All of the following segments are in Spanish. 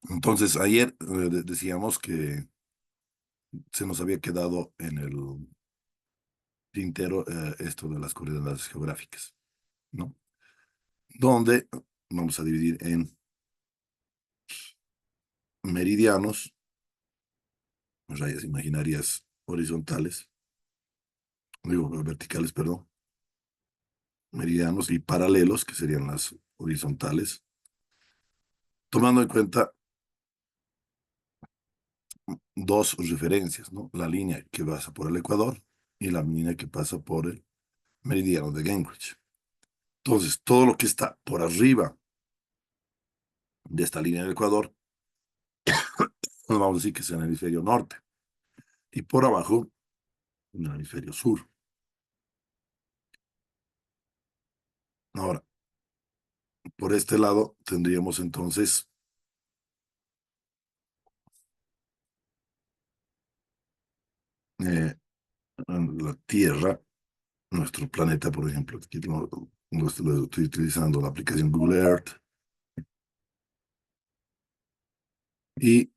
Entonces, ayer decíamos que se nos había quedado en el tintero esto de las coordenadas geográficas, ¿no? Donde vamos a dividir en meridianos, rayas imaginarias horizontales, digo, verticales, perdón, meridianos y paralelos, que serían las horizontales, tomando en cuenta dos referencias, ¿no? La línea que pasa por el Ecuador y la línea que pasa por el meridiano de Greenwich. Entonces, todo lo que está por arriba de esta línea del Ecuador, nos vamos a decir que es en el hemisferio norte, y por abajo, en el hemisferio sur. Ahora, por este lado tendríamos entonces eh, la Tierra, nuestro planeta, por ejemplo. Aquí lo estoy utilizando la aplicación Google Earth. Y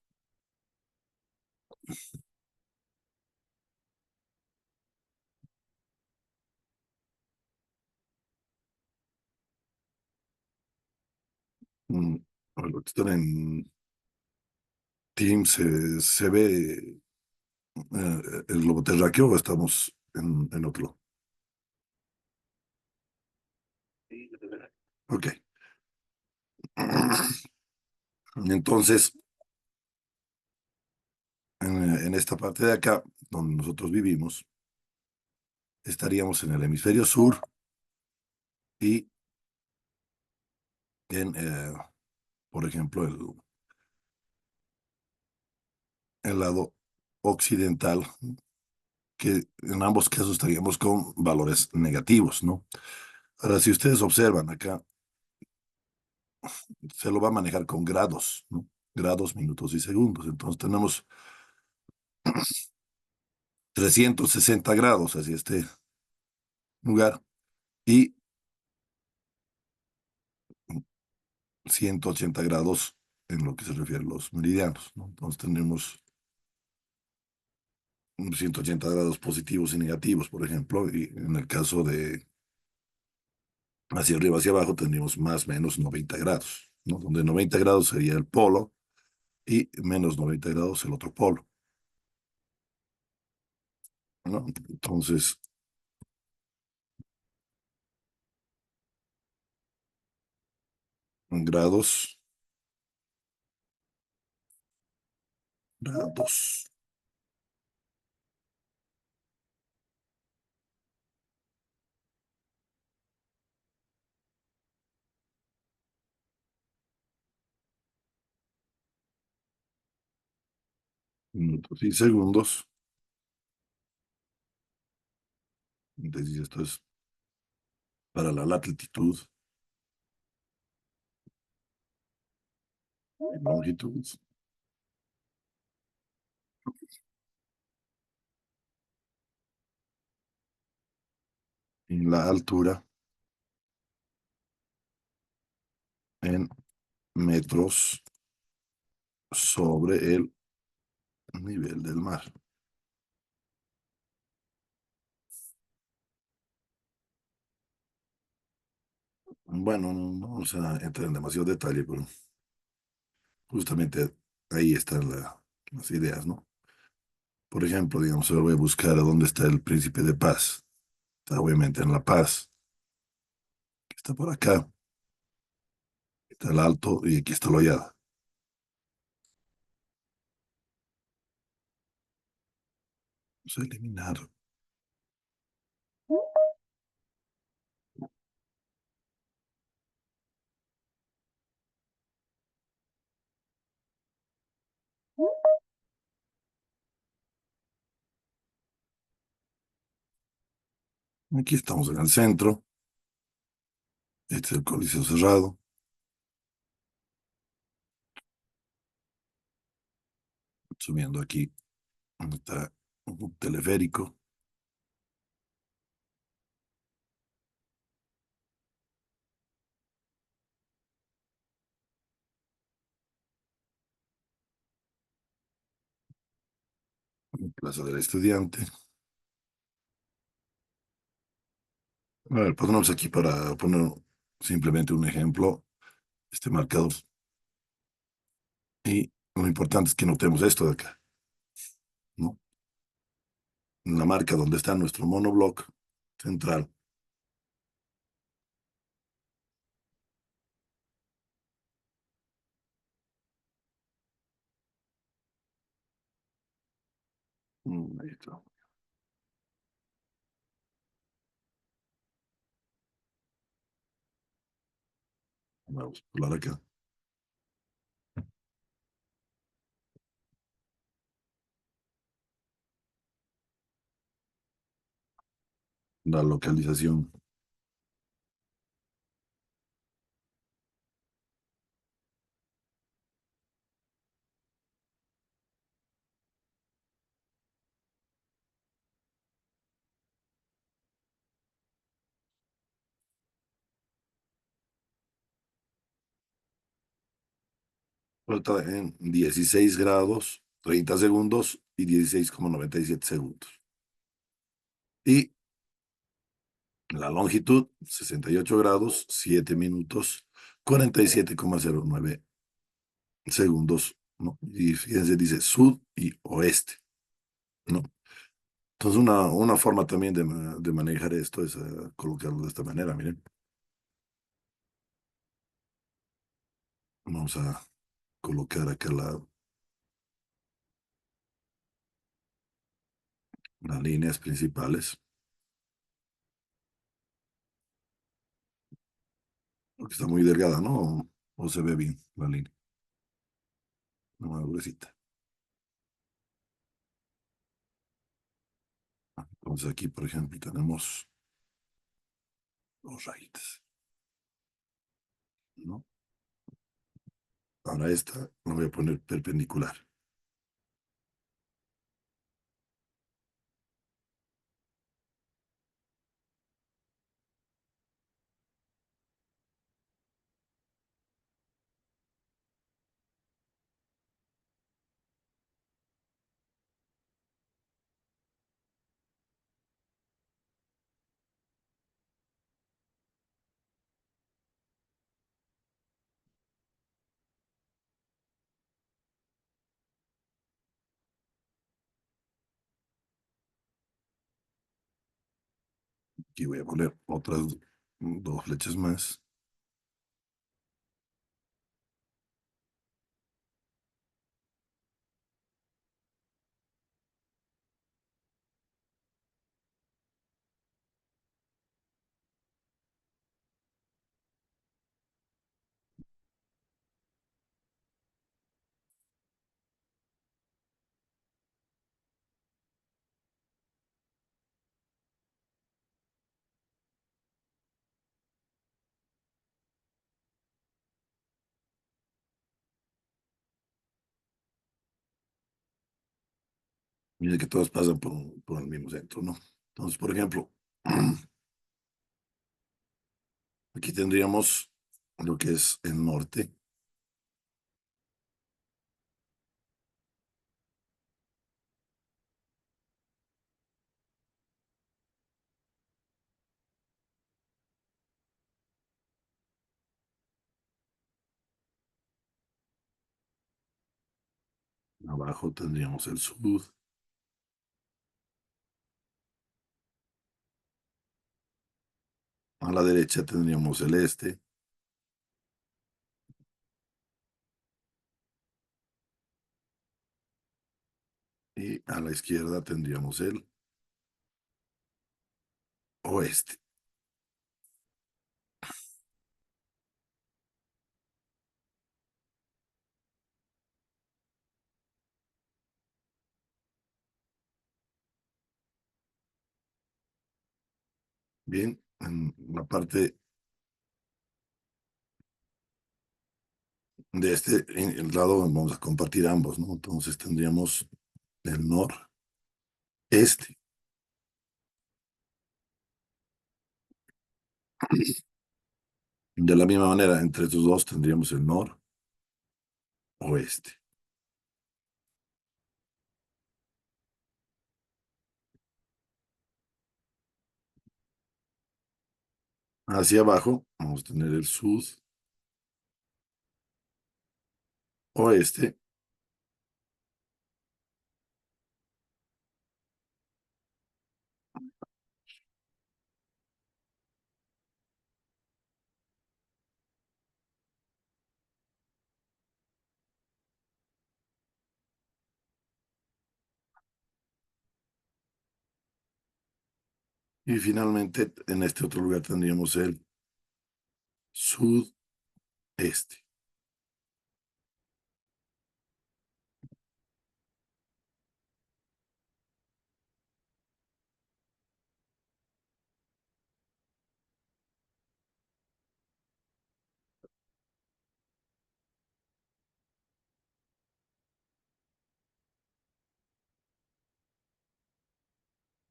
mm, lo que están en Teams se ve el globo terráqueo o estamos en otro. Ok. Entonces, en esta parte de acá, donde nosotros vivimos, estaríamos en el hemisferio sur y en, por ejemplo, el lado occidental, que en ambos casos estaríamos con valores negativos, ¿no? Ahora, si ustedes observan acá, se lo va a manejar con grados, ¿no? Grados, minutos y segundos. Entonces tenemos 360 grados hacia este lugar y 180 grados en lo que se refiere a los meridianos, ¿no? Entonces tenemos 180 grados positivos y negativos, por ejemplo, y en el caso de hacia arriba, hacia abajo, tendríamos más o menos 90 grados, ¿no? Donde 90 grados sería el polo y menos 90 grados el otro polo, ¿no? Entonces, grados, grados, minutos y segundos. Entonces, esto es para la latitud y longitud. Y la altura en metros sobre el nivel del mar. Bueno, no vamos a entrar en demasiado detalle, pero justamente ahí están las ideas, ¿no? Por ejemplo, digamos, ahora voy a buscar a dónde está el Príncipe de Paz. Está obviamente en La Paz, que está por acá, está el Alto y aquí está Lollada. Vamos a eliminar. Aquí estamos en el centro. Este es el Coliseo Cerrado. Subiendo aquí, donde está un teleférico. Plaza del Estudiante. A ver, ponemos aquí para poner simplemente un ejemplo, este marcador. Y lo importante es que notemos esto de acá, ¿no? En la marca donde está nuestro monobloc central. Ahí está. Vamos a hablar acá. La localización. Está en 16 grados, 30 segundos y 16,97 segundos. Y la longitud, 68 grados, 7 minutos, 47,09 segundos, ¿no? Y fíjense, dice sud y oeste, ¿no? Entonces, una forma también de manejar esto es colocarlo de esta manera, miren. Vamos a colocar acá las líneas principales, porque está muy delgada, ¿no? O se ve bien la línea, una gruesita. Entonces aquí, por ejemplo, tenemos dos rayitas, ¿no? Ahora esta la voy a poner perpendicular. Aquí voy a poner otras dos flechas más. Mira que todas pasan por el mismo centro, ¿no? Entonces, por ejemplo, aquí tendríamos lo que es el norte, abajo tendríamos el sur, a la derecha tendríamos el este y a la izquierda tendríamos el oeste. Bien, en la parte de este en el lado vamos a compartir ambos, ¿no? Entonces tendríamos el noreste. De la misma manera, entre estos dos tendríamos el noroeste. Hacia abajo vamos a tener el sud, oeste, y finalmente en este otro lugar tendríamos el sudeste.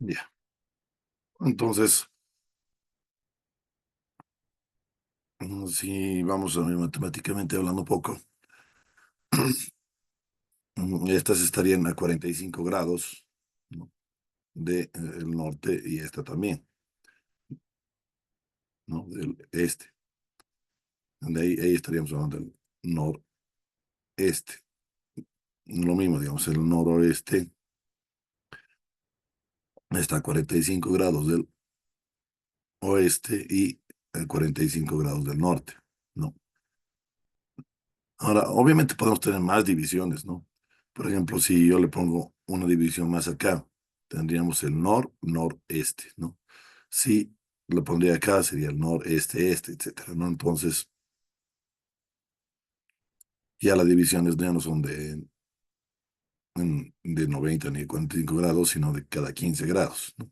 Ya. Entonces, si vamos a ver matemáticamente hablando un poco, estas estarían a 45 grados, ¿no? De, el norte y esta también, ¿no? Del este. De ahí estaríamos hablando del noreste. Lo mismo, digamos, el noroeste está a 45 grados del oeste y a 45 grados del norte, ¿no? Ahora, obviamente podemos tener más divisiones, ¿no? Por ejemplo, si yo le pongo una división más acá, tendríamos el noreste, ¿no? Si lo pondría acá, sería el noreste, este, etcétera, ¿no? Entonces, ya las divisiones ya no son de 90 ni de 45 grados, sino de cada 15 grados, ¿no?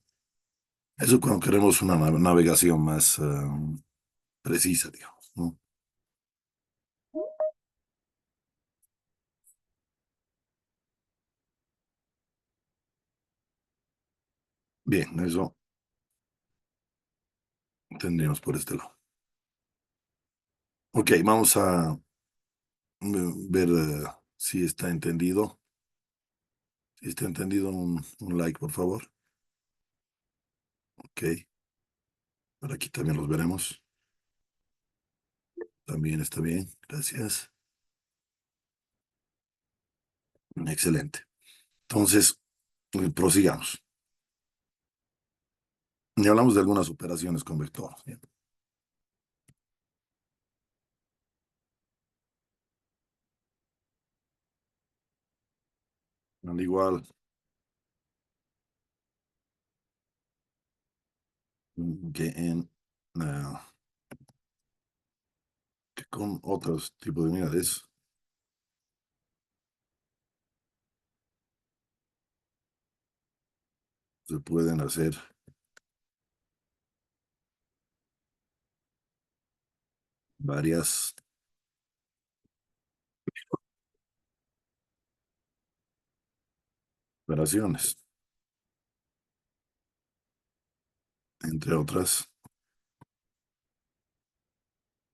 Eso cuando queremos una navegación más precisa, digamos, ¿no? Bien, eso tendríamos por este lado. Ok, vamos a ver si está entendido. Si está entendido, un like, por favor. Ok, por aquí también los veremos. También está bien, gracias. Excelente. Entonces, prosigamos. Y hablamos de algunas operaciones con vector. Bien. Al igual que eh, que con otros tipos de unidades, se pueden hacer varias operaciones. Entre otras,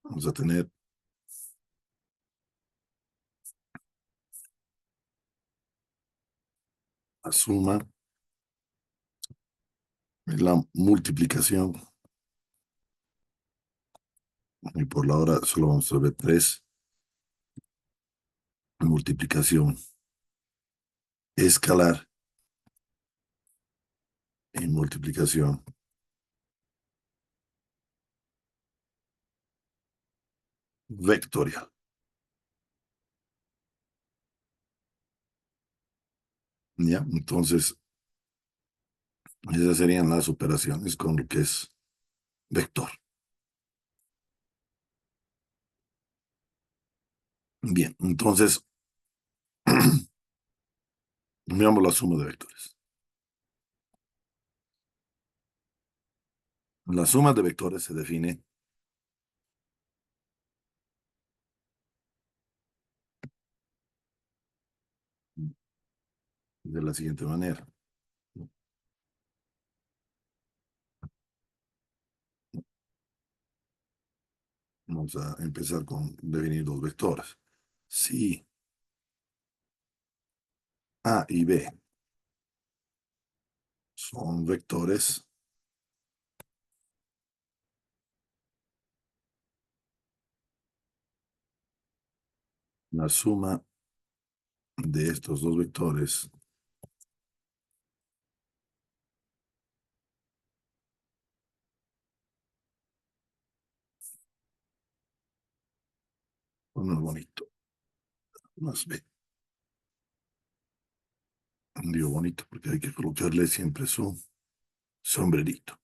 vamos a tener la suma y la multiplicación. Y por la hora solo vamos a ver tres. Multiplicación escalar y multiplicación vectorial. ¿Ya? Entonces, esas serían las operaciones con lo que es vector. Bien, entonces, veamos la suma de vectores. La suma de vectores se define de la siguiente manera. Vamos a empezar con definir dos vectores. Si A y B son vectores, la suma de estos dos vectores no es bonito, más B. Digo bonito porque hay que colocarle siempre su sombrerito.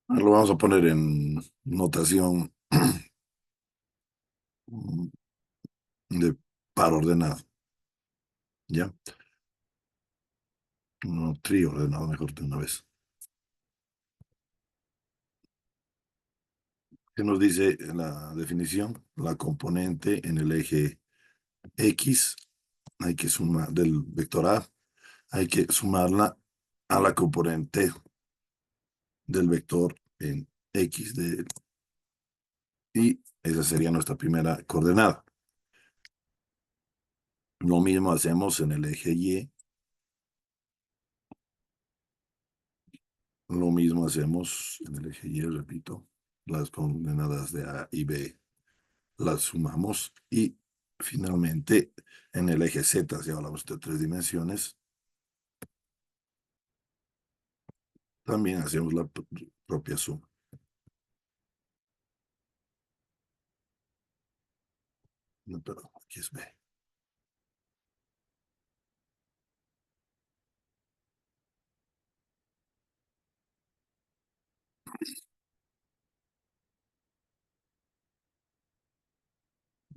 Lo vamos a poner en notación de par ordenado, ¿ya? No, trío ordenado mejor de una vez. ¿Qué nos dice la definición? La componente en el eje X, hay que sumar del vector A, hay que sumarla a la componente del vector en X y esa sería nuestra primera coordenada. Lo mismo hacemos en el eje Y, lo mismo hacemos en el eje Y, repito, las coordenadas de A y B las sumamos y finalmente en el eje Z, si hablamos de tres dimensiones, también hacemos la propia suma. No, perdón, aquí es B.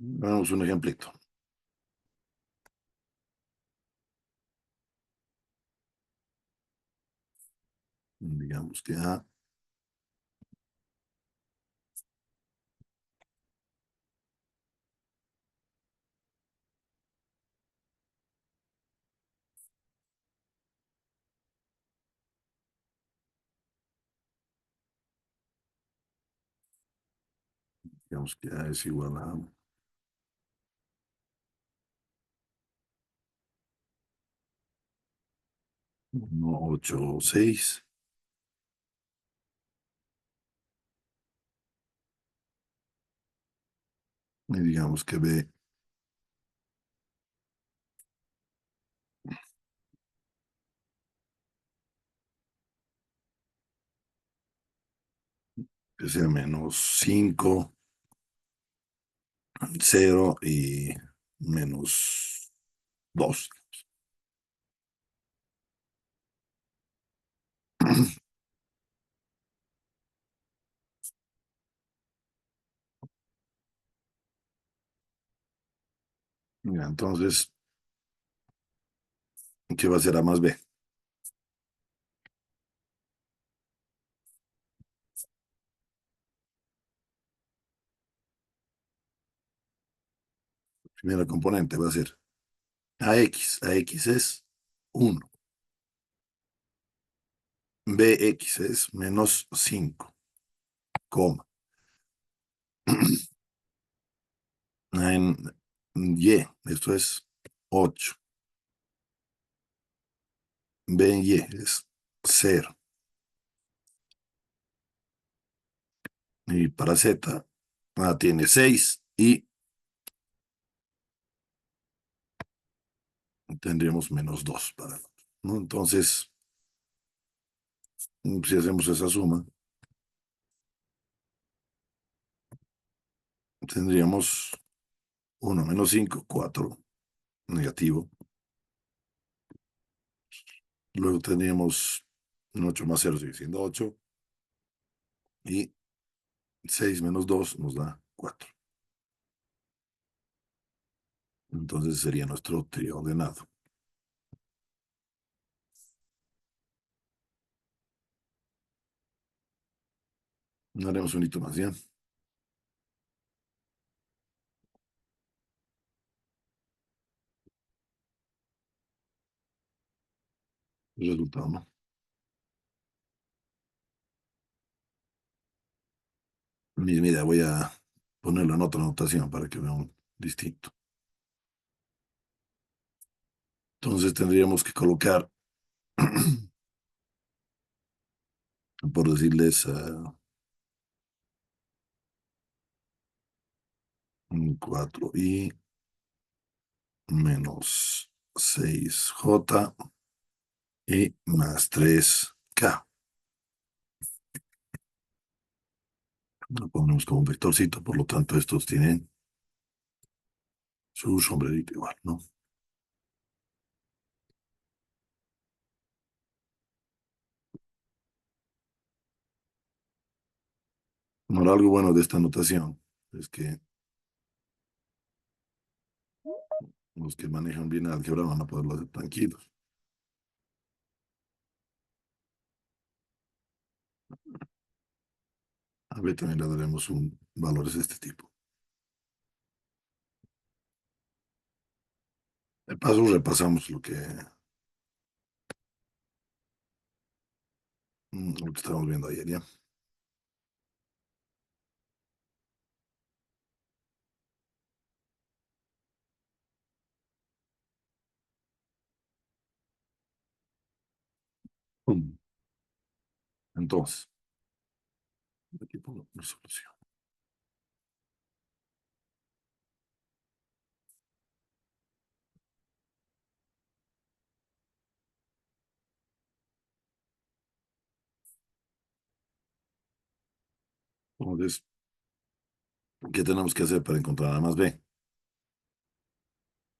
Vamos un ejemplito. Digamos que A, digamos que A es igual a 1,86. Y digamos que B que sea -5, 0 y -2. Mira, entonces, ¿qué va a ser A más B? Primera componente va a ser AX. AX es 1. BX es -5, coma. En Y, esto es 8. B en Y es 0. Y para Z, tiene 6 y tendríamos -2 para, ¿no? Entonces, si hacemos esa suma, tendríamos 1 - 5, 4, negativo. Luego tendríamos un 8 más 0 sigue siendo 8. Y 6 - 2 nos da 4. Entonces sería nuestro trío ordenado. No haremos un hito más, ¿ya? El resultado, ¿no? Mira, voy a ponerlo en otra anotación para que vean distinto. Entonces tendríamos que colocar, por decirles, 4i menos 6j y más 3k. Lo ponemos como un vectorcito, por lo tanto estos tienen su sombrerito igual, ¿no? Ahora, algo bueno de esta notación es que los que manejan bien el álgebra van a poderlo hacer tranquilos. A B también le daremos un valores de este tipo. De paso, repasamos lo que estábamos viendo ayer, ¿ya? Mm. Entonces, aquí pongo resolución. Entonces, ¿qué tenemos que hacer para encontrar A más B?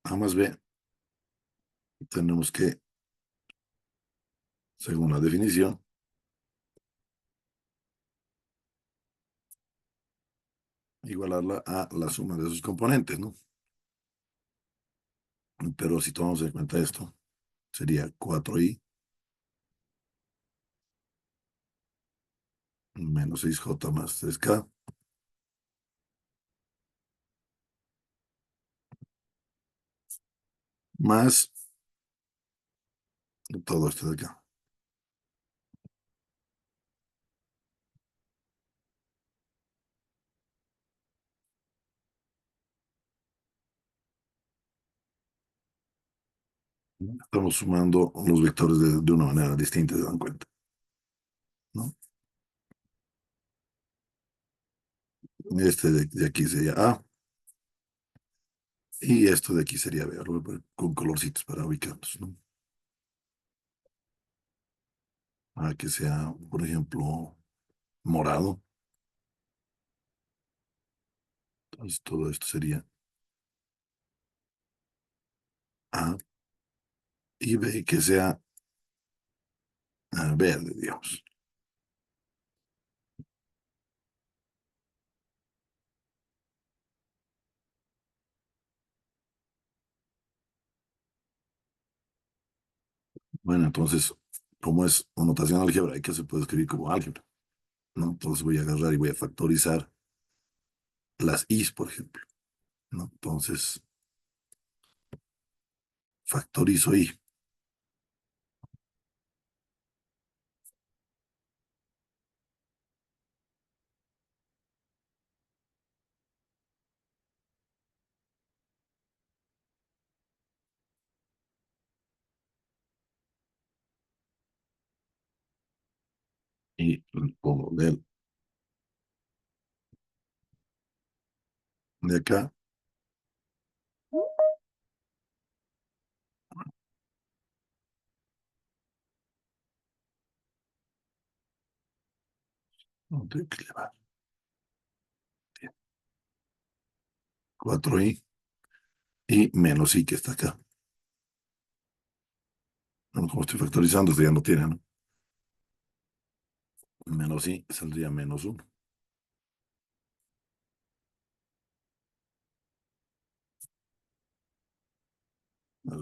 A más B tenemos que, según la definición, igualarla a la suma de sus componentes, ¿no? Pero si tomamos en cuenta esto, sería 4i menos 6j más 3k más todo esto de acá. Estamos sumando los vectores de una manera distinta, se dan cuenta, ¿no? Este de aquí sería A y esto de aquí sería B, lo voy a poner con colorcitos para ubicarlos, ¿no? A que sea, por ejemplo, morado. Entonces todo esto sería A y B que sea verde, digamos. Bueno, entonces, como es una notación algebraica, se puede escribir como álgebra, ¿no? Entonces voy a agarrar y voy a factorizar las i's, por ejemplo, ¿no? Entonces, factorizo i y pongo de acá, no tengo que llevar 4i y menos i que está acá. Bueno, como estoy factorizando, esto ya no tiene, ¿no? Menos i saldría menos uno.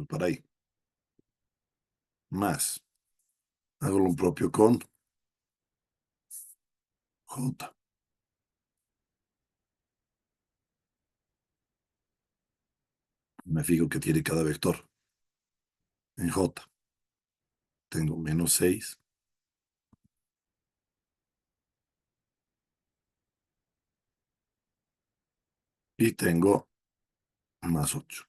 para ahí, más, hago lo propio con J. Me fijo que tiene cada vector en J. Tengo -6 y tengo +8.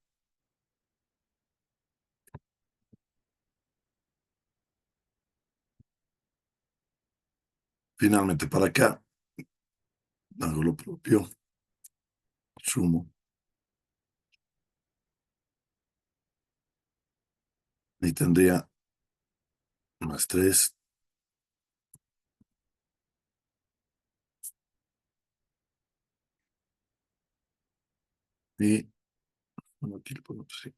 Finalmente, para acá, hago lo propio, sumo y tendría +3 y, bueno, aquí le pongo, sí,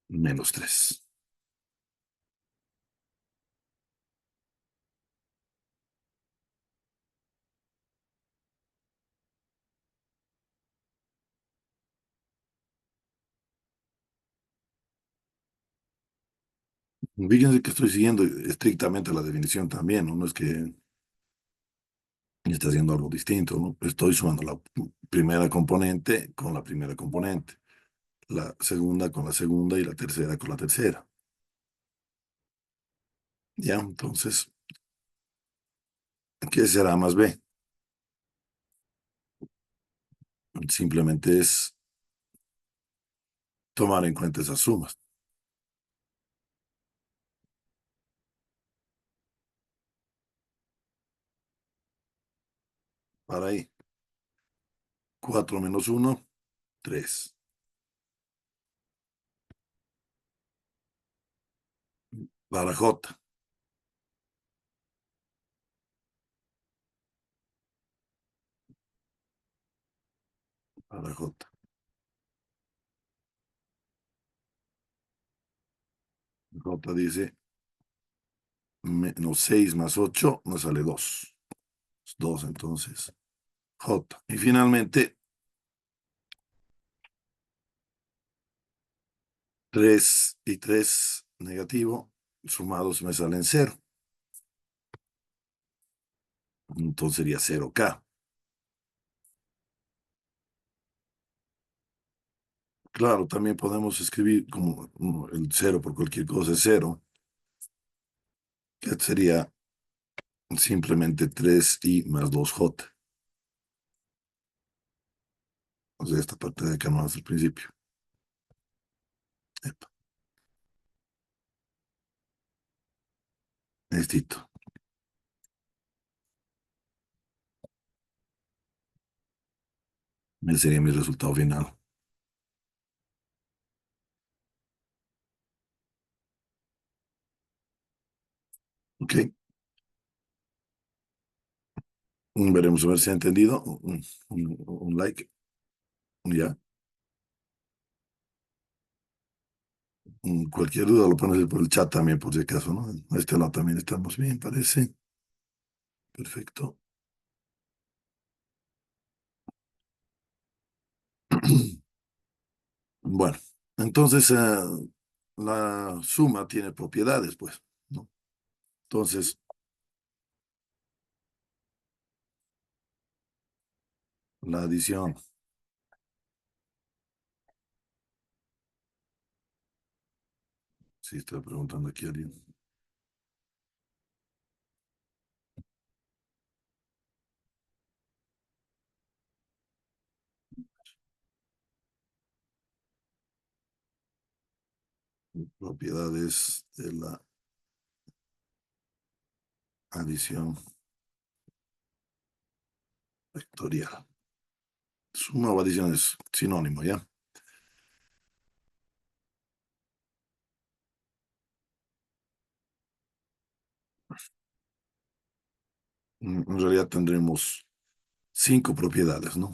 -3. Fíjense que estoy siguiendo estrictamente la definición también, ¿no? No es que esté haciendo algo distinto, ¿no? Estoy sumando la primera componente con la primera componente, la segunda con la segunda y la tercera con la tercera. Ya, entonces, ¿qué será más B? Simplemente es tomar en cuenta esas sumas. Para ahí, 4 - 1, 3. Para J, para J. J dice -6 +8 me sale 2. 2 entonces. J. Y finalmente, 3 y 3 negativo, sumados me salen 0. Entonces sería 0K. Claro, también podemos escribir como el 0 por cualquier cosa es 0, que sería simplemente 3i más 2J. O sea, esta parte de acá no es el principio. Epa, necesito. Ese sería mi resultado final. Ok. Veremos a ver si ha entendido. Un like. Ya. Cualquier duda lo pones por el chat también, por si acaso, ¿no? A este lado también estamos bien, parece. Perfecto. Bueno, entonces la suma tiene propiedades, pues, ¿no? Entonces, la adición, si estoy preguntando aquí a alguien, propiedades de la adición vectorial. Suma o adición es sinónimo, ¿ya? En realidad tendremos 5 propiedades, ¿no?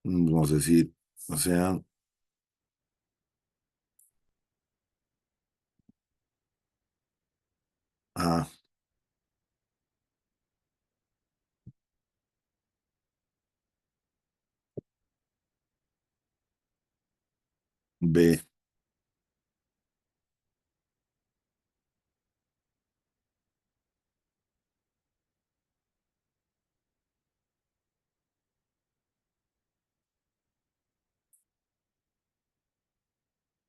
Vamos a decir, o sea, A B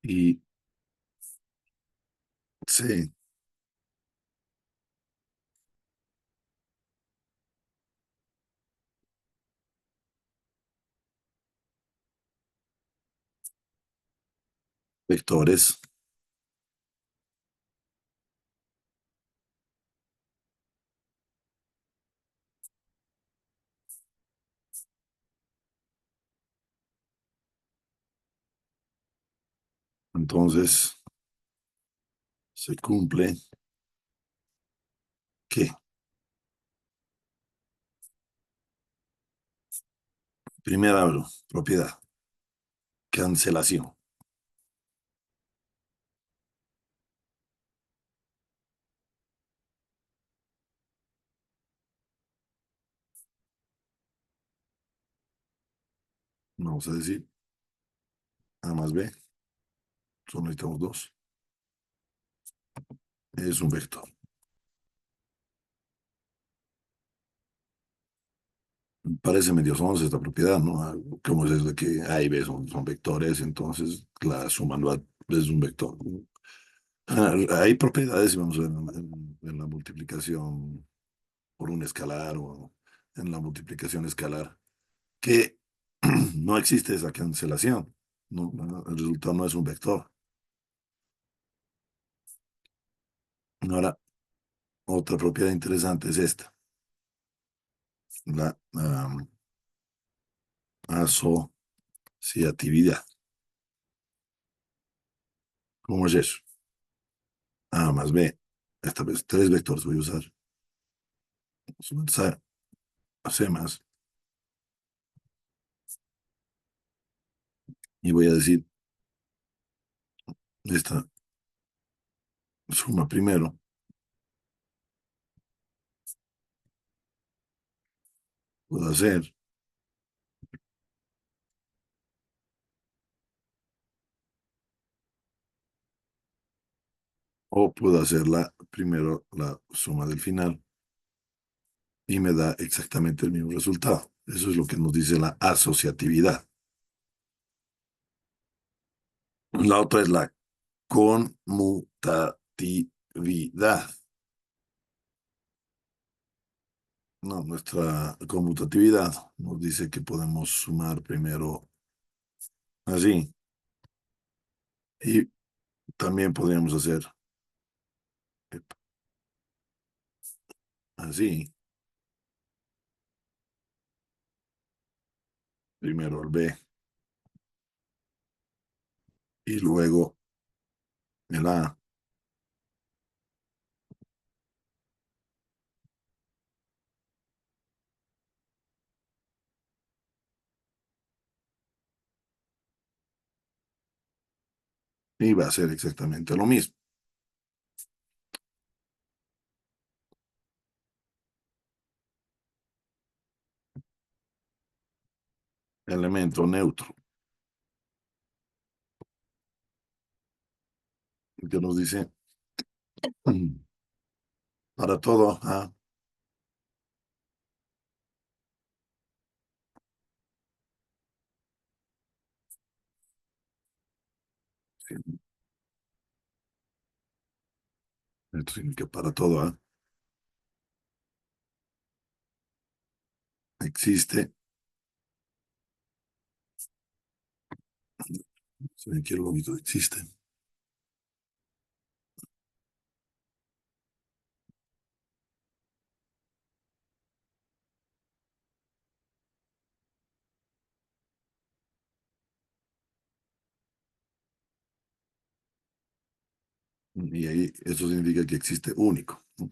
y C, vectores. Entonces, se cumple que, primero hablo, propiedad, cancelación. Vamos a decir A más B, solo necesitamos dos. Es un vector. Parece medio sonsa esta propiedad, ¿no? ¿Cómo es eso de que A y B son vectores? Entonces la suma anual es un vector. Hay propiedades, si vamos a ver en la multiplicación por un escalar o en la multiplicación escalar, que no existe esa cancelación. El resultado no es un vector. Ahora, otra propiedad interesante es esta, la asociatividad. ¿Cómo es eso? A más B. Esta vez tres vectores voy a usar. C, C más. Y voy a decir esta suma primero puedo hacer o puedo hacerla primero la suma del final y me da exactamente el mismo resultado. Eso es lo que nos dice la asociatividad. La otra es la conmutatividad. No, nuestra conmutatividad nos dice que podemos sumar primero así y también podríamos hacer así. Primero el B y luego el A y va a ser exactamente lo mismo. Elemento neutro, que nos dice para todo A, sí, esto significa para todo A, existe, se me quiere bonito, existe y ahí eso significa que existe único, ¿no?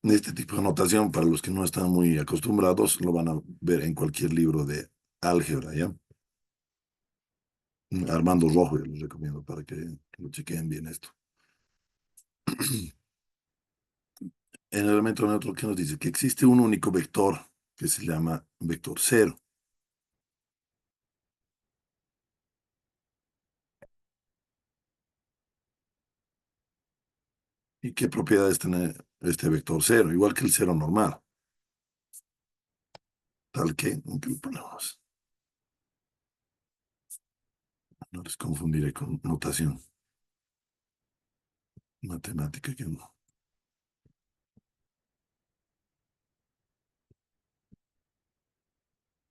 Este tipo de notación, para los que no están muy acostumbrados, lo van a ver en cualquier libro de álgebra, ¿ya? Armando Rojo, yo les recomiendo para que lo chequen bien esto. En el elemento neutro, ¿qué nos dice? Que existe un único vector que se llama vector cero. ¿Y qué propiedades tiene este vector cero? Igual que el cero normal. Tal que, ¿qué le ponemos? No les confundiré con notación matemática que no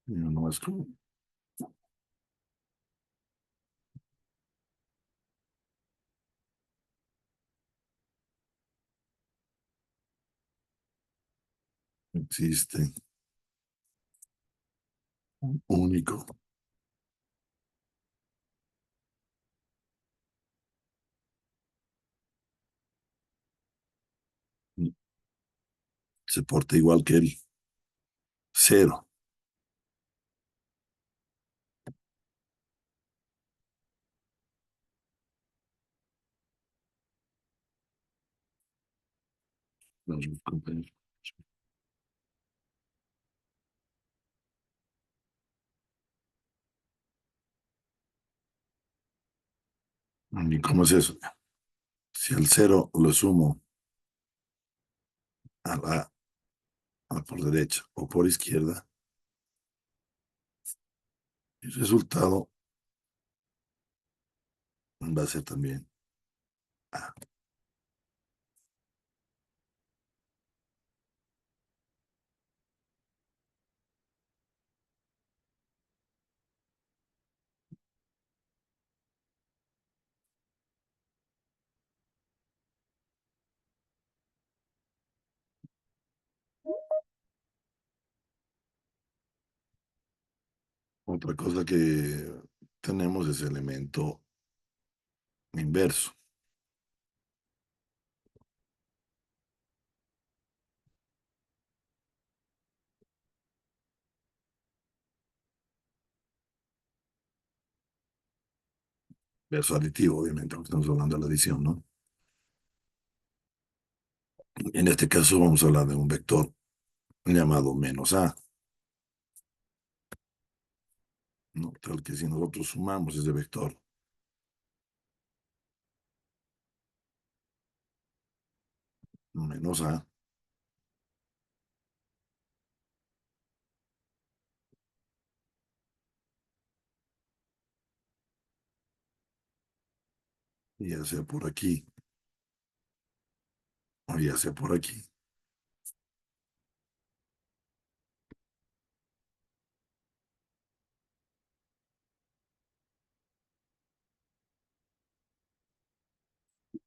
no es como existe un único. Se porta igual que el cero. Los compañeros. ¿Y cómo es eso? Si el cero lo sumo a a por derecha o por izquierda, el resultado va a ser también A. Otra cosa que tenemos es el elemento inverso, verso aditivo, obviamente, porque estamos hablando de la adición, ¿no? En este caso vamos a hablar de un vector llamado menos A, ¿no? Tal que si nosotros sumamos ese vector menos A, ya sea por aquí o ya sea por aquí,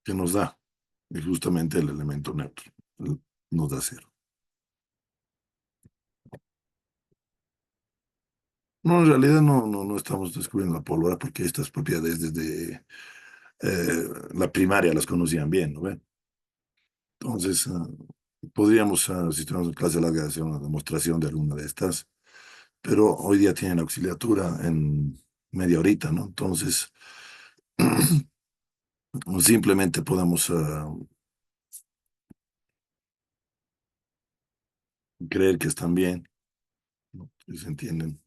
que nos da, y justamente el elemento neutro nos da cero. No, en realidad no estamos descubriendo la pólvora porque estas propiedades desde la primaria las conocían bien, ¿no ven? Entonces, podríamos, si tenemos clase larga, hacer una demostración de alguna de estas, pero hoy día tienen auxiliatura en media horita, ¿no? Entonces, simplemente podemos creer que están bien, ¿no? Que se entienden,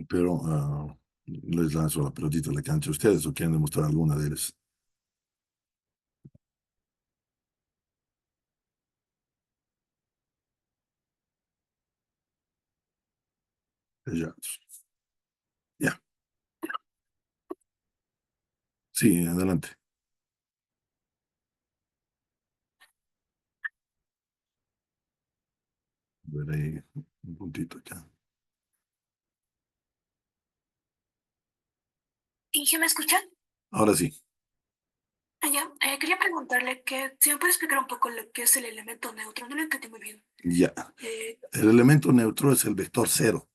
pero les lanzo la pelotita a la cancha a ustedes o quieren demostrar alguna de ellas. Ya, ya, sí, adelante. A ver ahí un puntito acá. ¿Y se me escucha? Ahora sí, Ya, quería preguntarle que si me puede explicar un poco lo que es el elemento neutro. No lo entendí muy bien. ya. Eh, El elemento neutro es el vector cero.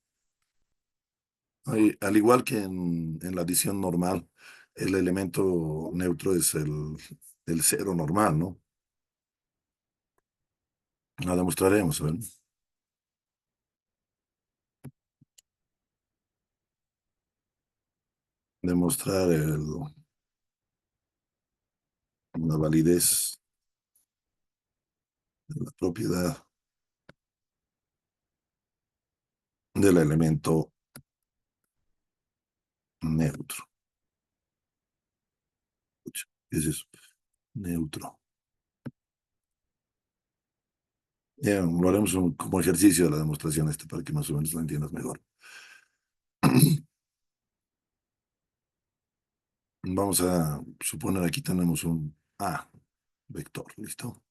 Al igual que en la adición normal, el elemento neutro es el cero normal, ¿no? La demostraremos, ¿ven? Demostrar la validez de la propiedad del elemento neutro. ¿Qué es eso? Neutro. Ya, lo haremos como ejercicio de la demostración este para que más o menos lo entiendas mejor. Vamos a suponer aquí tenemos un A vector, ¿listo?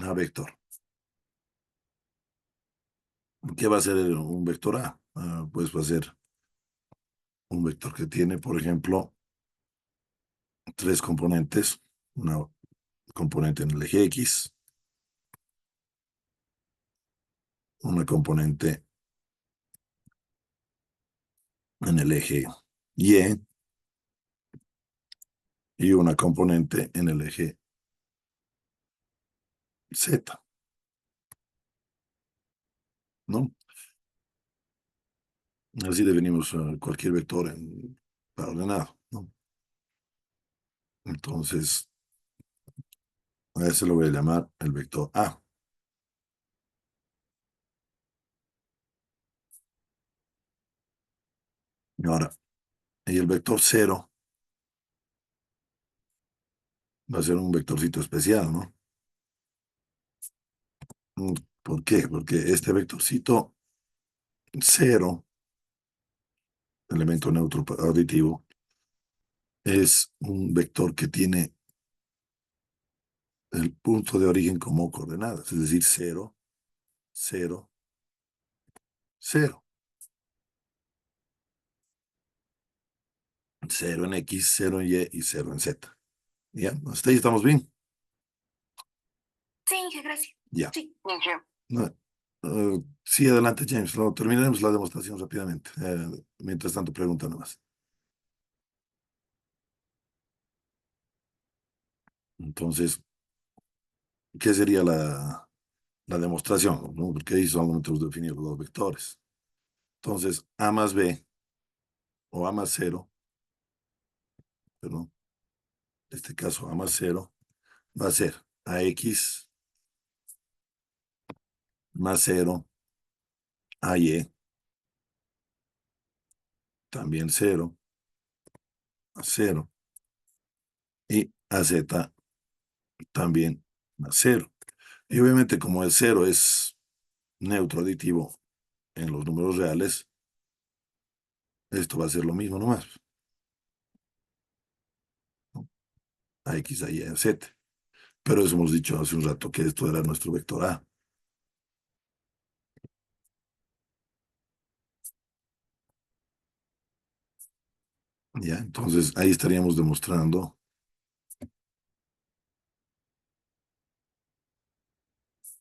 A vector. ¿Qué va a ser un vector A? Pues va a ser un vector que tiene, por ejemplo, tres componentes. Una componente en el eje X, una componente en el eje Y y una componente en el eje Z, ¿no? Así definimos cualquier vector para ordenado, ¿no? Entonces, a ese lo voy a llamar el vector A. Y ahora, y el vector cero va a ser un vectorcito especial, ¿no? Mm, ¿Por qué? Porque este vectorcito cero, elemento neutro aditivo, es un vector que tiene el punto de origen como coordenadas, es decir, cero, cero, cero. Cero en X, cero en Y y cero en Z. ¿Ya? ¿Hasta ahí estamos bien? Sí, Inge, gracias. Ya. Sí. Inge. No, sí, adelante, James. Terminaremos la demostración rápidamente. Mientras tanto, pregunta nomás. Entonces, ¿qué sería la demostración? ¿No? Porque ahí solamente hemos definido los dos vectores. Entonces, A más B o A más cero, perdón, en este caso A más cero, va a ser AX más cero, AY también cero, más cero, y AZ también más cero. Y obviamente, como el cero es neutro aditivo en los números reales, esto va a ser lo mismo nomás, ¿no? A X, a Y, a Z. Pero eso hemos dicho hace un rato que esto era nuestro vector A. ¿Ya? Entonces ahí estaríamos demostrando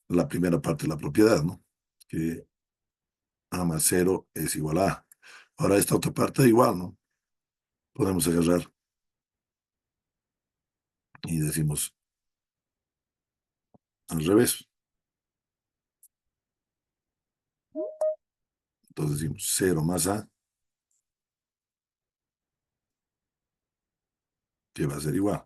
la primera parte de la propiedad, ¿no? Que A más cero es igual a A. Ahora esta otra parte igual, ¿no? Podemos agarrar y decimos al revés. Entonces decimos cero más A, que va a ser igual.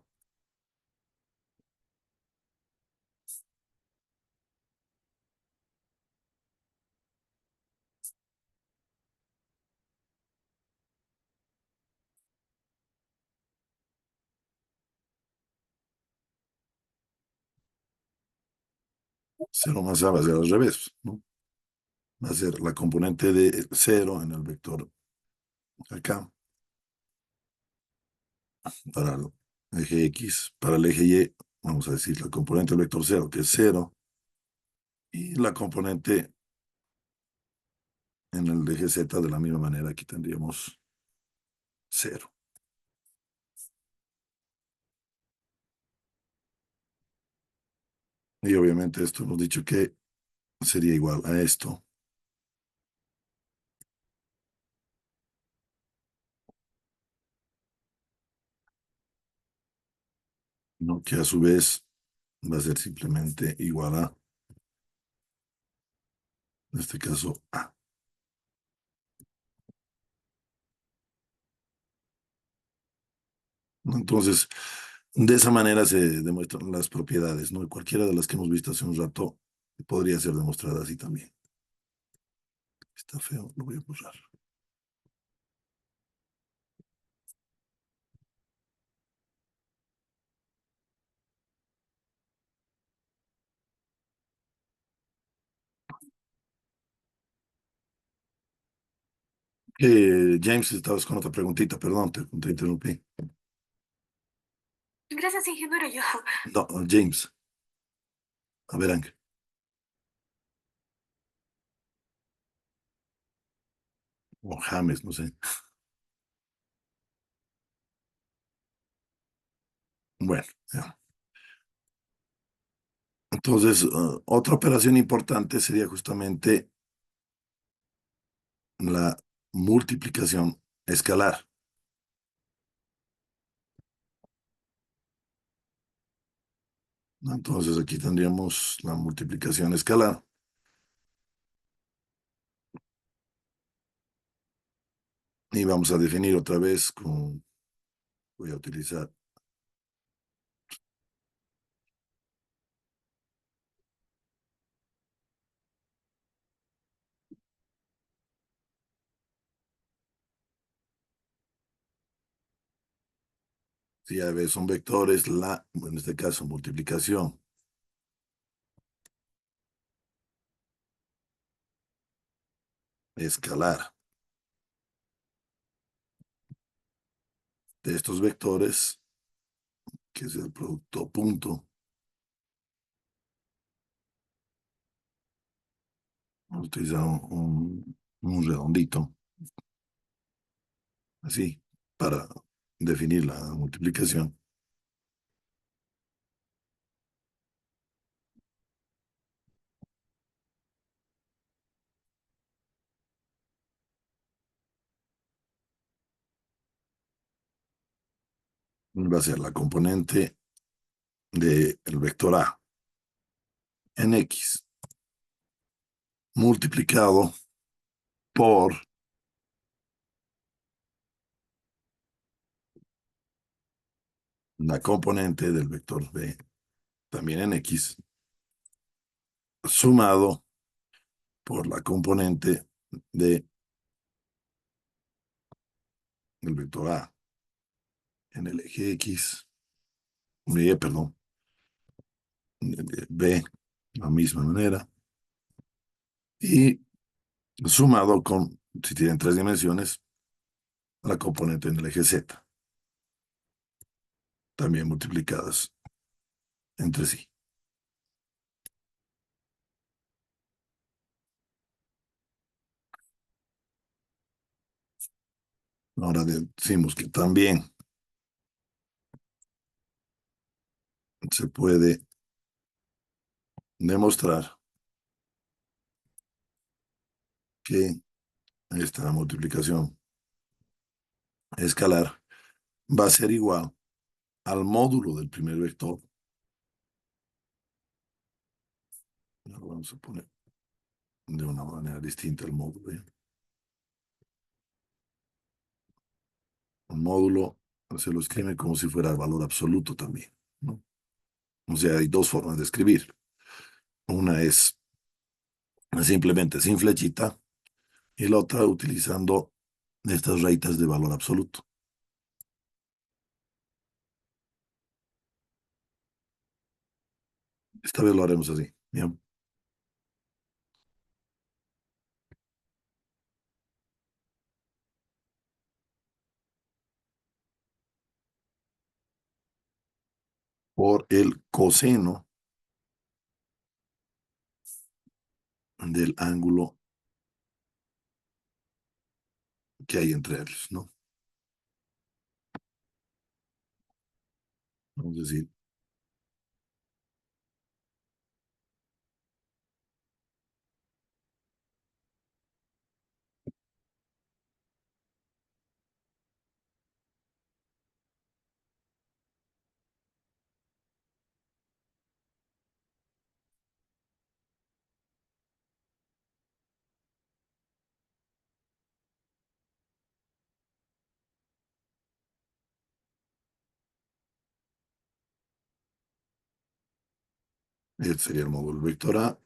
Cero más A va a ser al revés, ¿no? Va a ser la componente de cero en el vector acá, para el eje X, para el eje Y, vamos a decir la componente del vector cero, que es cero, y la componente en el eje Z de la misma manera, aquí tendríamos cero. Y obviamente esto hemos dicho que sería igual a esto, ¿no? Que a su vez va a ser simplemente igual a, en este caso, A. ¿No? Entonces, de esa manera se demuestran las propiedades, ¿no? Y cualquiera de las que hemos visto hace un rato podría ser demostrada así también. Está feo, lo voy a borrar. James, estabas con otra preguntita, perdón, te interrumpí. Gracias, ingeniero. Yo. No, James, a ver, Ángel, o James, no sé. Bueno, ya. Entonces, otra operación importante sería justamente la multiplicación escalar, ¿no? Entonces, aquí tendríamos la multiplicación escalar y vamos a definir otra vez con, voy a utilizar, si ya ves, son vectores, en este caso, multiplicación escalar de estos vectores, que es el producto punto, vamos a utilizar un redondito, así, para definir la multiplicación. Va a ser la componente del vector A en X multiplicado por la componente del vector B también en X sumado por la componente del vector A en el eje X, perdón, B, de la misma manera, y sumado con, si tienen tres dimensiones, la componente en el eje Z, también multiplicadas entre sí. Ahora decimos que también se puede demostrar que esta multiplicación escalar va a ser igual al módulo del primer vector. Lo vamos a poner de una manera distinta el módulo. ¿Eh? Un módulo se lo escribe como si fuera el valor absoluto también, ¿no? O sea, hay dos formas de escribir. Una es simplemente sin flechita y la otra utilizando estas rayitas de valor absoluto. Esta vez lo haremos así. Bien. Por el coseno del ángulo que hay entre ellos, ¿no? Vamos a decir, este sería el módulo vector A.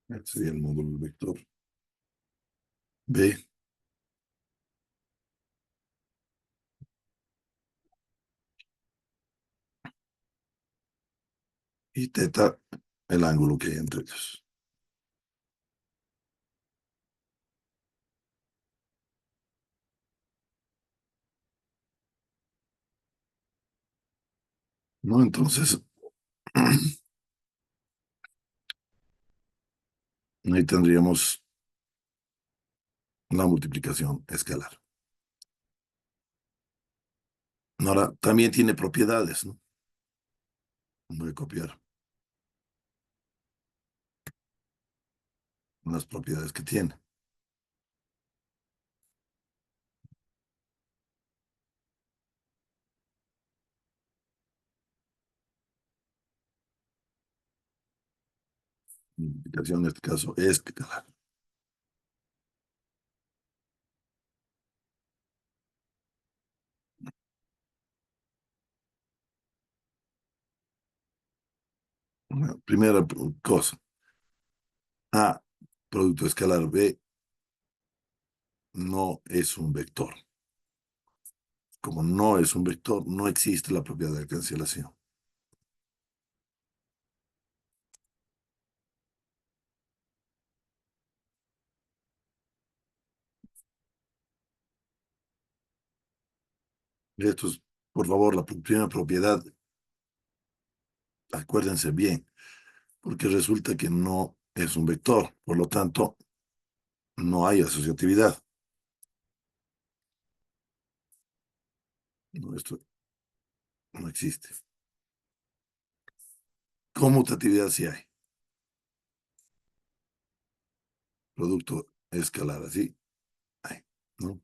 Este sería el módulo del vector. B y teta, el ángulo que hay entre ellos. ¿No? Entonces, ahí tendríamos la multiplicación escalar. Ahora, también tiene propiedades, ¿no? Voy a copiar las propiedades que tiene. Multiplicación en este caso escalar. Bueno, primera cosa, A, producto escalar B, no es un vector. Como no es un vector, no existe la propiedad de cancelación. Esto es, por favor, la primera propiedad, acuérdense bien, porque resulta que no es un vector, por lo tanto, no hay asociatividad. No, esto no existe. Conmutatividad sí hay. Producto escalar, así hay, ¿no?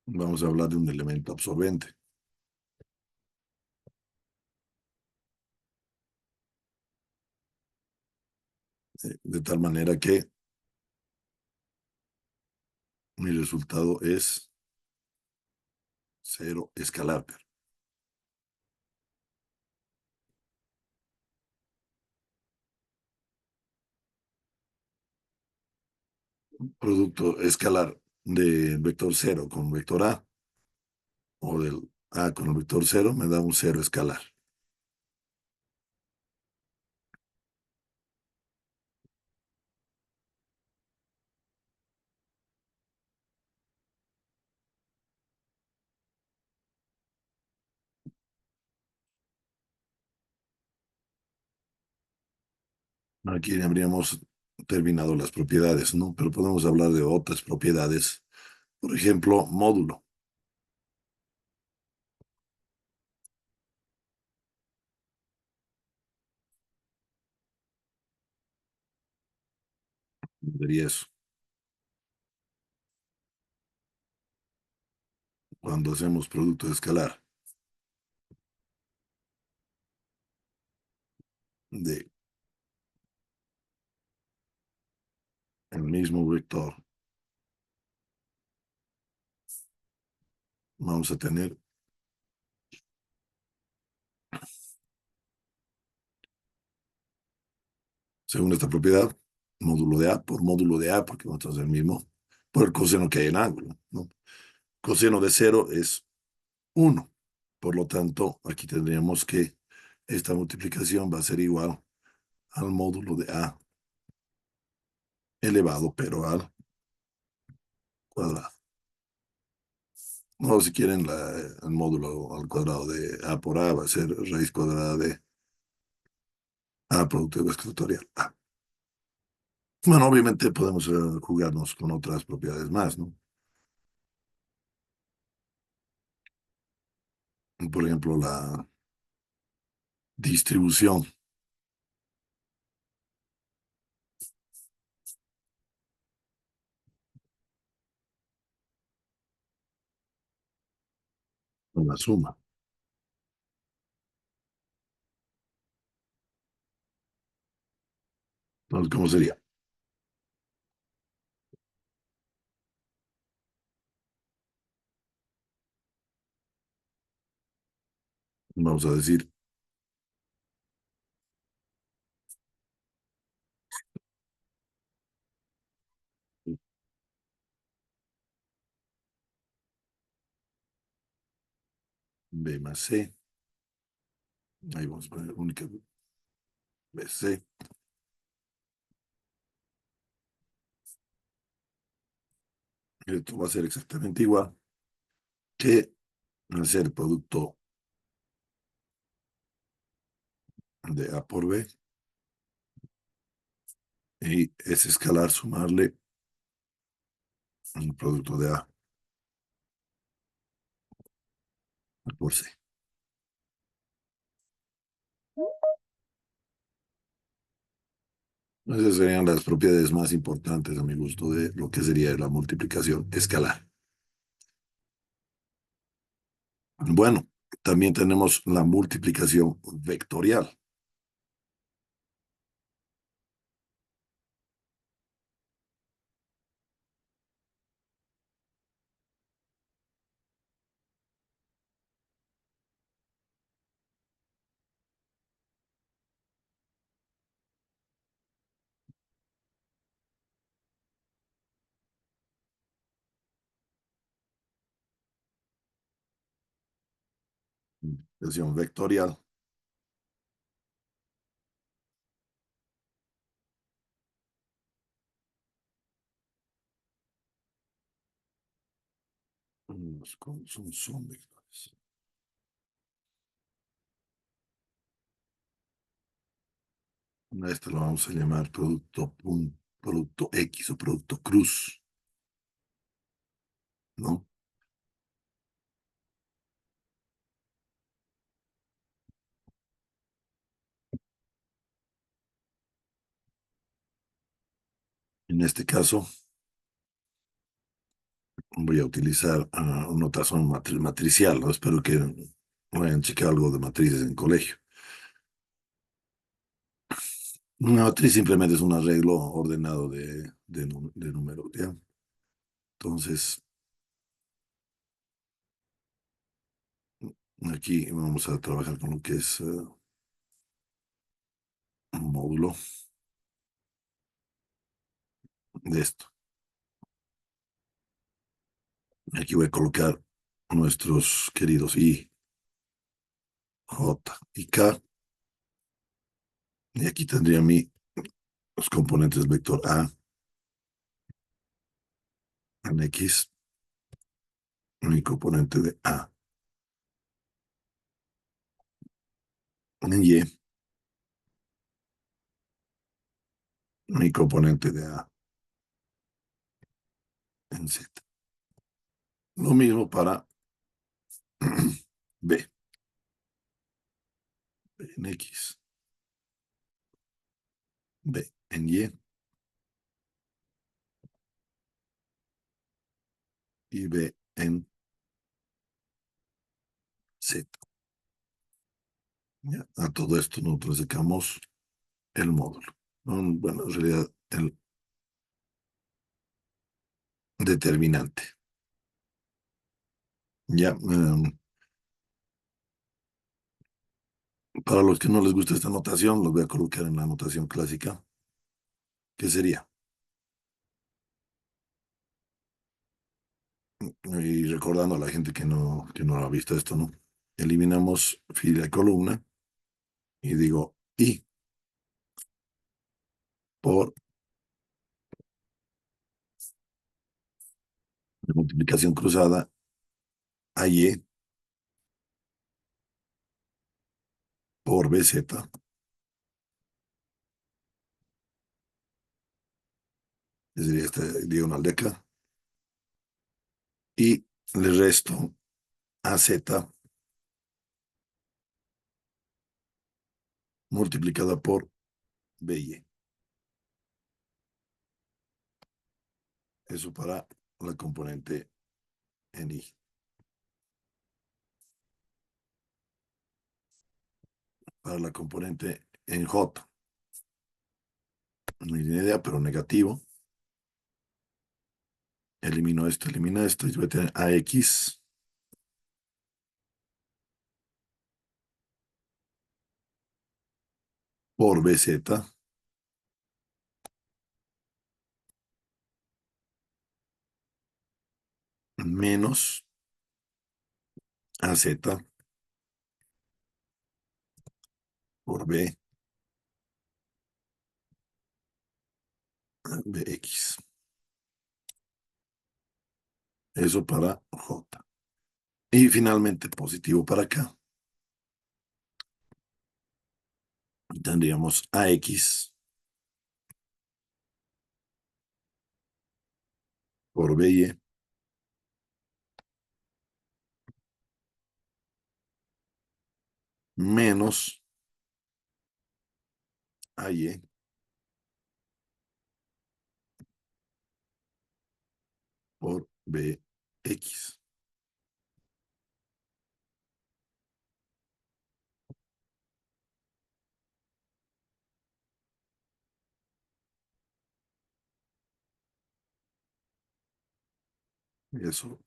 Vamos a hablar de un elemento absorbente, de tal manera que mi resultado es cero escalar. Producto escalar de vector cero con vector A o del A con el vector cero me da un cero escalar. Aquí habríamos terminado las propiedades, ¿no? Pero podemos hablar de otras propiedades. Por ejemplo, módulo. Sería eso. Cuando hacemos producto escalar de el mismo vector, vamos a tener, según esta propiedad, módulo de A por módulo de A, porque nosotros es el mismo, por el coseno que hay en ángulo, ¿no? Coseno de cero es 1. Por lo tanto, aquí tendríamos que esta multiplicación va a ser igual al módulo de A elevado, pero al cuadrado. O si quieren, el módulo al cuadrado de A por A va a ser raíz cuadrada de A productivo escritorial A. Bueno, obviamente podemos jugarnos con otras propiedades más, ¿no? Por ejemplo, la distribución con la suma. Entonces, ¿cómo sería? vamos a decir B más C. Ahí vamos a poner única BC. Esto va a ser exactamente igual que hacer producto de A por B y es escalar sumarle el producto de A por C. Esas serían las propiedades más importantes a mi gusto de lo que sería la multiplicación escalar. Bueno, también tenemos la multiplicación vectorial. Multiplicación vectorial. Son vectores. A este lo vamos a llamar producto X o producto cruz, ¿no? En este caso, voy a utilizar una notación matricial, ¿no? Espero que vayan a checar algo de matrices en colegio. Una matriz simplemente es un arreglo ordenado de números, ¿ya? Entonces, aquí vamos a trabajar con lo que es un módulo de esto. Aquí voy a colocar nuestros queridos I, J y K. Y aquí tendría los componentes vector A en X, mi componente de A en Y, mi componente de A en Z. Lo mismo para B, B en X, B en y B en Z. ¿Ya? A todo esto nosotros sacamos el módulo. Bueno, en realidad el determinante. Ya, para los que no les gusta esta notación, los voy a colocar en la notación clásica, que sería, y recordando a la gente que no ha visto esto, ¿no? Eliminamos fila y columna y digo I por multiplicación cruzada a Y por BZ, que sería esta diagonal de acá, y le resto a Z multiplicada por BY. Eso para la componente en I. Para la componente en J, no hay ni idea, pero negativo. Elimino esto y voy a tener AX por BZ menos AZ por BX. Eso para J. Y finalmente positivo para acá. Tendríamos AX por BY menos AY por BX. Y eso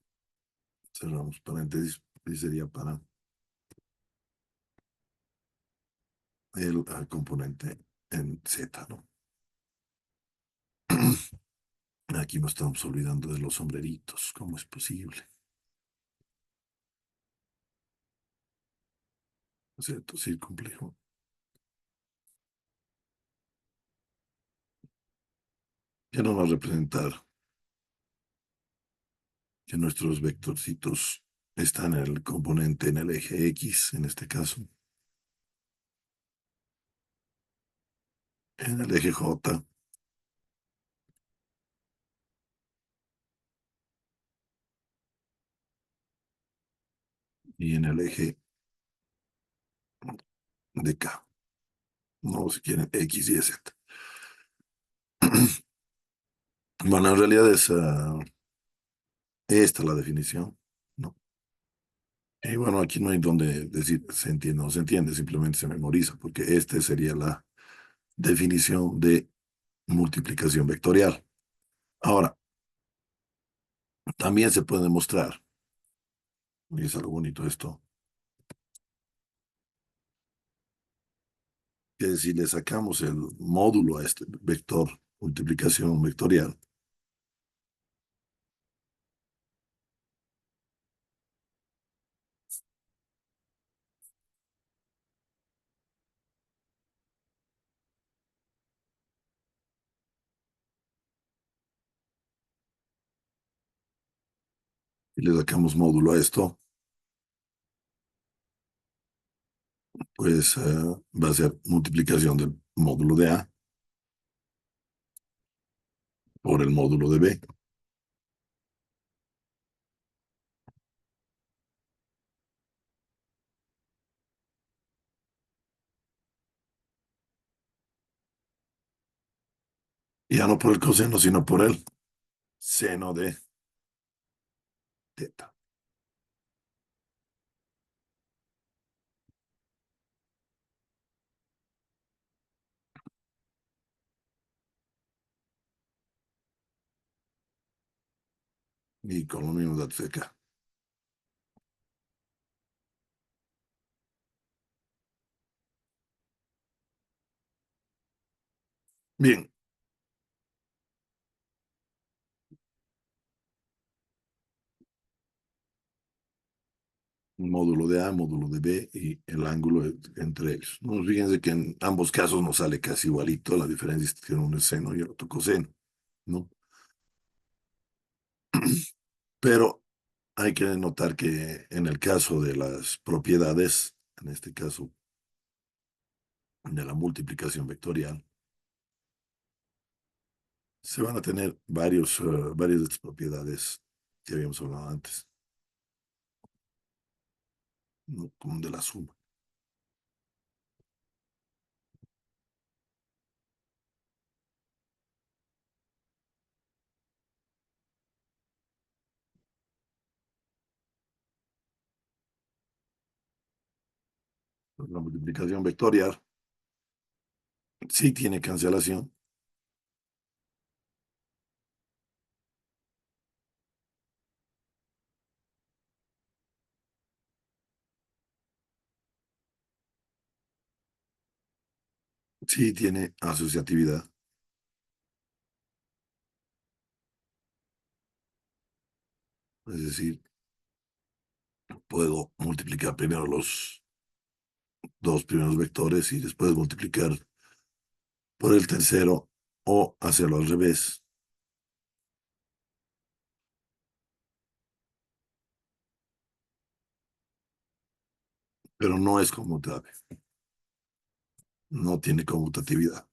cerramos paréntesis y sería para el componente en Z, ¿no? Aquí nos estamos olvidando de los sombreritos. ¿Cómo es posible? ¿Cierto? Sí, complejo. ¿Qué nos va a representar que nuestros vectorcitos están en el componente en el eje X, en este caso, en el eje J y en el eje de K? No, si quieren, X y Z. Bueno, en realidad es esta la definición, ¿no? Y bueno, aquí no hay donde decir se entiende o no se entiende, simplemente se memoriza, porque esta sería la definición de multiplicación vectorial. Ahora, también se puede demostrar, y es algo bonito esto, que si le sacamos el módulo a este vector multiplicación vectorial, y le sacamos módulo a esto, pues va a ser multiplicación del módulo de A por el módulo de B. Y ya no por el coseno, sino por el seno de teta. Y con los mismos datos de acá. Bien, módulo de A, módulo de B y el ángulo entre ellos. No, fíjense que en ambos casos nos sale casi igualito, la diferencia es que uno es seno y el otro coseno, ¿no? Pero hay que notar que en el caso de las propiedades, en este caso de la multiplicación vectorial, se van a tener varias de estas propiedades que habíamos hablado antes, ¿no? Como de la suma. La multiplicación vectorial sí tiene cancelación, Sí tiene asociatividad, es decir, puedo multiplicar primero los dos primeros vectores y después multiplicar por el tercero o hacerlo al revés, pero no es conmutable, no tiene conmutatividad.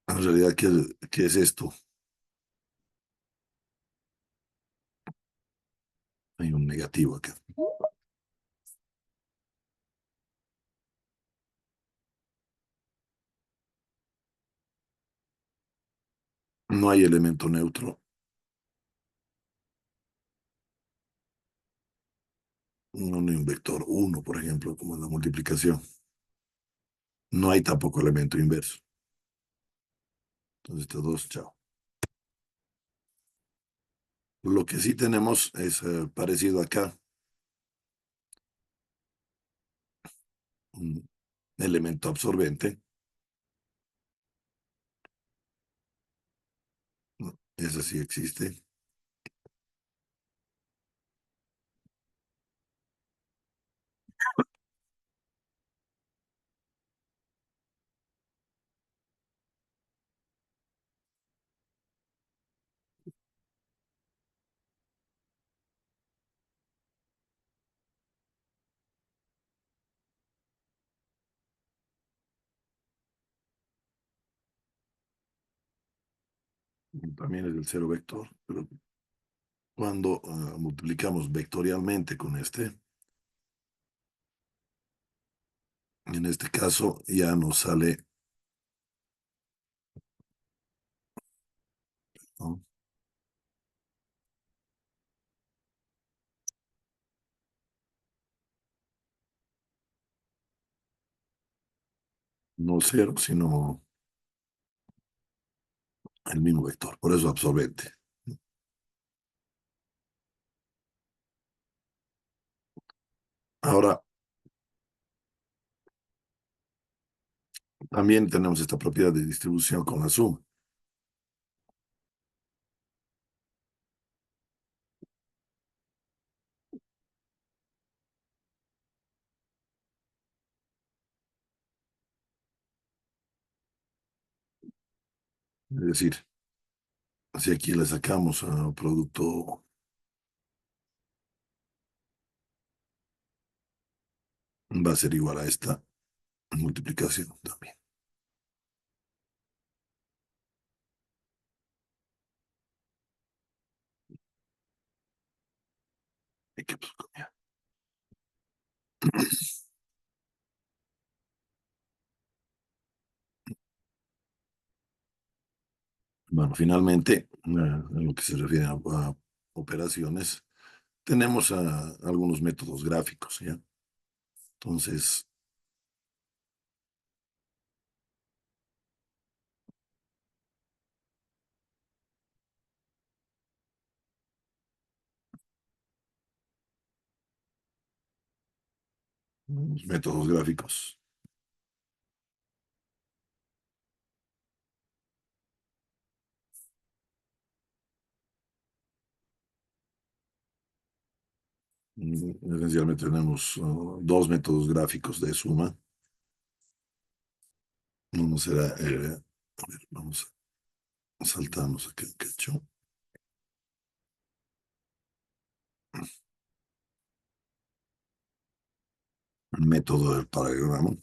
En realidad, ¿qué es esto? Hay un negativo acá. No hay elemento neutro, no hay un vector uno, por ejemplo, como en la multiplicación. No hay tampoco elemento inverso. Entonces, estos dos, chao. Lo que sí tenemos es parecido acá, un elemento absorbente. ¿No? Ese sí existe. También es el cero vector, pero cuando multiplicamos vectorialmente con este, en este caso ya nos sale, ¿no? No cero, sino el mismo vector, por eso absorbente. Ahora, también tenemos esta propiedad de distribución con la suma. Es decir, si aquí le sacamos a producto, va a ser igual a esta multiplicación también. Hay que, pues, copiar. Bueno, finalmente, en lo que se refiere a operaciones, tenemos algunos métodos gráficos, ¿ya? Entonces, los métodos gráficos, esencialmente tenemos dos métodos gráficos de suma. Uno será, a ver, vamos a saltarnos aquí un cacho. El método del paralelogramo.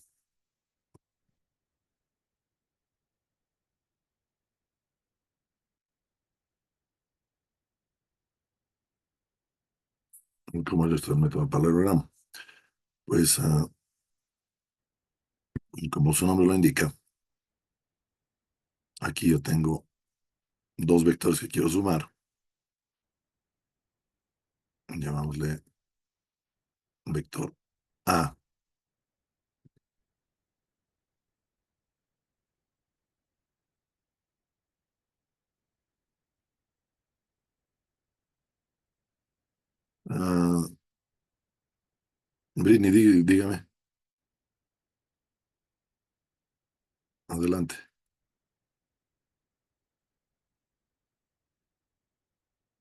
¿Cómo es esto del método del paralelogramo? Pues, como su nombre lo indica, aquí yo tengo dos vectores que quiero sumar. Llamámosle vector A. Ah, Britney, dígame. Adelante.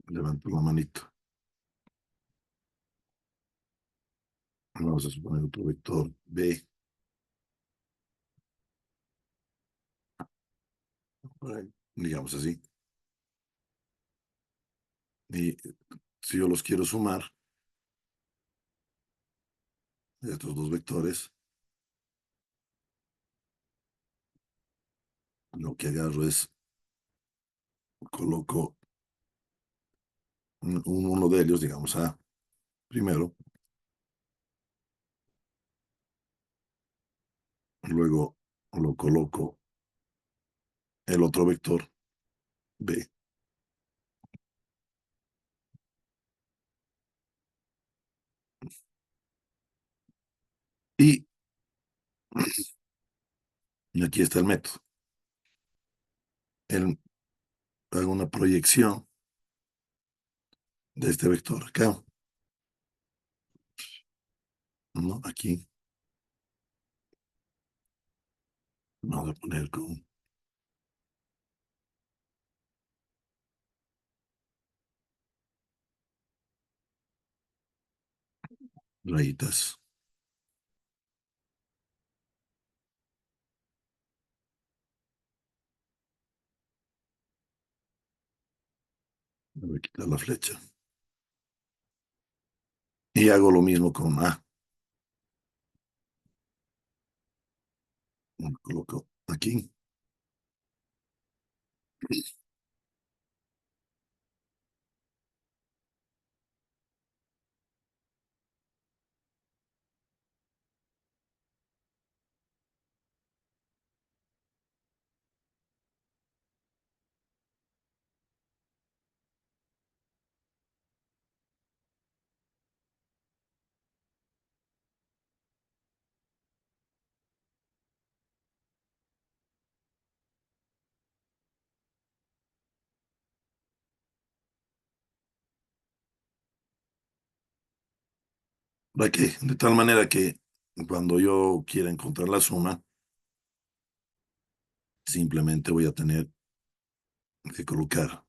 Levanto la manito. Vamos a suponer otro vector B. Por ahí, digamos así. Y si yo los quiero sumar, estos dos vectores, lo que agarro es, coloco uno de ellos, digamos A, primero, luego lo coloco el otro vector B. Y aquí está el método. El, hago una proyección de este vector acá, ¿no? Aquí vamos a poner con rayitas. Voy a quitar la flecha. Y hago lo mismo con A. Lo coloco aquí. ¿Para qué? De tal manera que cuando yo quiera encontrar la suma, simplemente voy a tener que colocar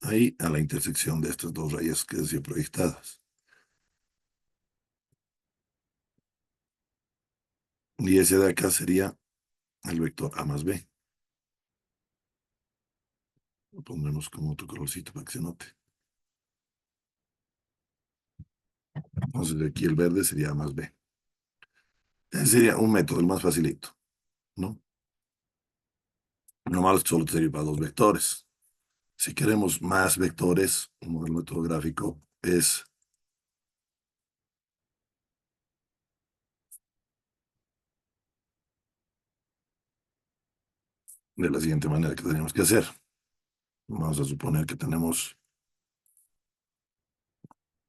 ahí a la intersección de estas dos rayas que decía proyectadas. Y ese de acá sería el vector A más B. Lo pondremos como otro colorcito para que se note. Entonces aquí el verde sería A más B. Ese sería un método, el más facilito, ¿no? Lo malo es que solo sirve para dos vectores. Si queremos más vectores, como el método gráfico es de la siguiente manera que tenemos que hacer. Vamos a suponer que tenemos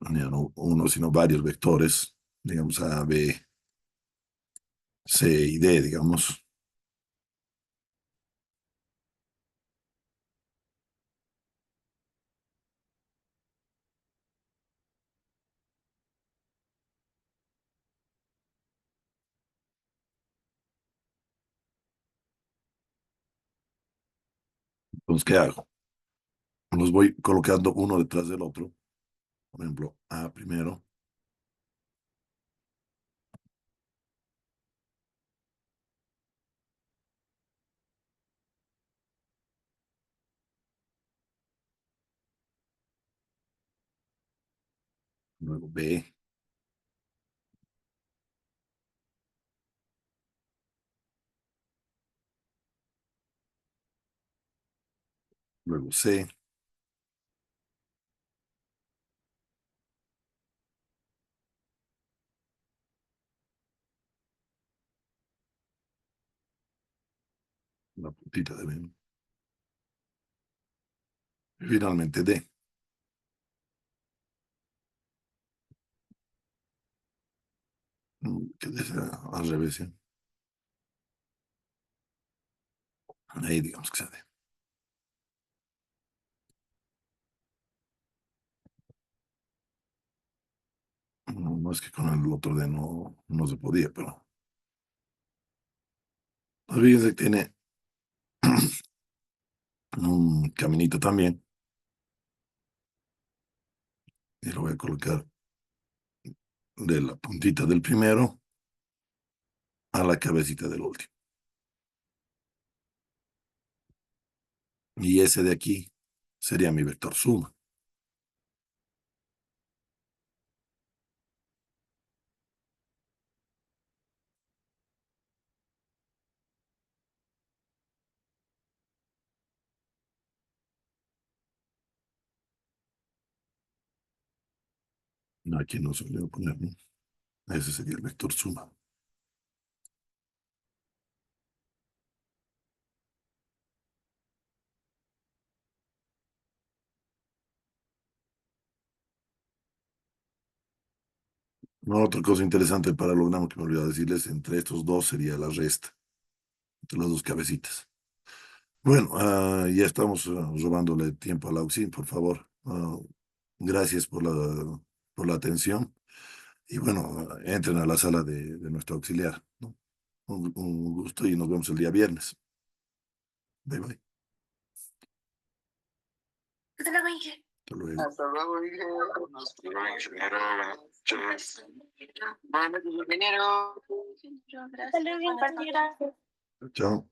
ya no uno, sino varios vectores, digamos A, B, C y D, digamos. Entonces, ¿qué hago? Los voy colocando uno detrás del otro. Por ejemplo, A primero, luego B, luego C, la puntita de B. Y finalmente D, que es al revés, ¿sí? Ahí digamos que sea D. No, no es que con el otro D no se podía, pero Fíjense que tiene un caminito también. Y lo voy a colocar de la puntita del primero a la cabecita del último. Y ese de aquí sería mi vector suma. No, aquí no se le voy a poner, ¿no? Ese sería el vector suma. No, otra cosa interesante para el logramo que me olvidé decirles, entre estos dos sería la resta, entre las dos cabecitas. Bueno, ya estamos robándole tiempo a la Auxin, por favor. Gracias por la atención. Y bueno, entren a la sala de nuestro auxiliar, ¿no? Un gusto y nos vemos el día viernes. Bye bye. Hasta luego, Inge. Hasta luego. Hasta luego, Inge. Hasta luego, ingeniero. Buenas noches. Buenas noches, ingeniero. Hasta luego, compañera. Chao.